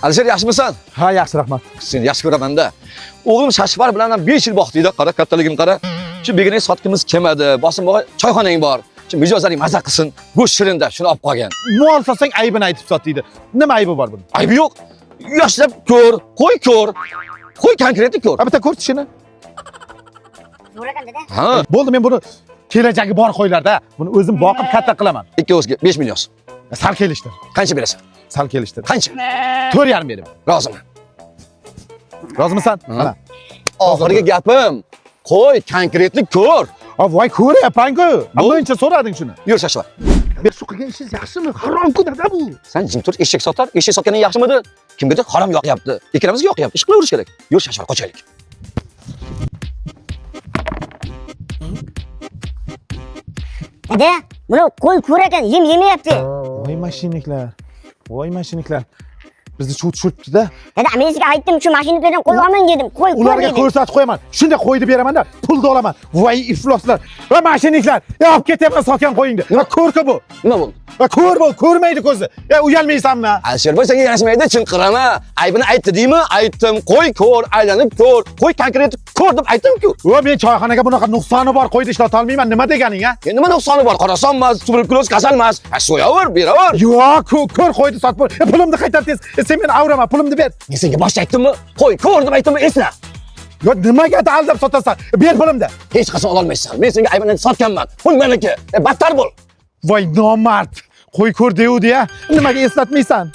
Alisher, yaxshimisan? Ha, yaxshi, rahmat. Seni yaxshi ko'raman-da. O'g'lim Shashvar bilan 5 yil boqdingda, qara kattaligim qara. Shu begina sotqimiz kelmadi. Bosimboy choyxonang bor. Shu mijozlaring maza qilsin. Go'sht shirinda, shuni olib qolgan. Mol sotsang aybini aytib sot deydi. Nima aybi bor buni? Aybi yo'q. Yoshlab ko'r, qo'y ko'r. Qo'y konkretni ko'r. Ha, bitta ko'r tishini. Zo'rakan dada. Ha, Bo'ldi, men buni kelajagi bor qo'ylarda. Buni o'zim boqib katta qilaman. ikkovizga 5 million. Sal kelishdi. Qancha berasan? Sal kelishdi. Qancha? 4,5 beraman. Roziman. Rozimisan? Mana. Oxirgi gapim. Qo'y konkretni ko'r. Voy, ko'ryapman-ku. Birinchi so'rading shuni. Yur Shashvar. Men shu qilgan ishingiz yaxshimi? Harom-ku dada bu. Sen jim tur, eshak sotar. Eshak sotganing yaxshimidi? Kimgadir harom yoqyapti. Ikkalamizga yoqyapti. Ish qilaverish kerak. Yur Shashvar, qochaylik. Dada, buni qo'y ko'rakan, yemayapti. Voy mashinniklar. Voy mashinniklar. Bizni chuv tushiribdi-da. Dada, men sizga aytdim, shu mashinniklardan qo'y olmang dedim. Qo'y ko'r Ularga dedim. ko'rsatib qo'yaman. Shunda qo'yib beraman-da, pulni olaman. Voy ifloslar. Va mashinniklar. Olib ketyapman sotgan qo'yingni. Va ko'rku bu. Nima bo'ldi? Va ko'r bu, ko'rmaydi ko'zi. Uyalmaysanmi? Alisherboy senga yarashmaydi, chinqirama. Aybini aytdi deymi? Aytdim. Qo'y ko'r, aylanib ko'r. Qo'y konkret ko'r deb aytdim-ku. Va men choyxonaga bunaqa nuqsoni bor qo'ydi ishlata olmayman. Nima deganing, ha? Nima nuqsoni bor? Qorason emas, tuberkuloz kasal emas. So'yaver, beraver. Yo'q, ko'r qo'ydi sotib qo'y. Pulimni qaytartez. Sen meni avraman, pulimni ber. Men senga boshqa aytdimmi? Qo'y ko'r deb aytdimmi? Esla. Yo, nimaga aldab sotasan? Ber pulimni. Hech qachon ololmaysan. Men senga aybini sotganman. Pul meniki. Battar bo'l. Voy nomard. Qo'y ko'r devdi-ya. Nimaga eslatmaysan?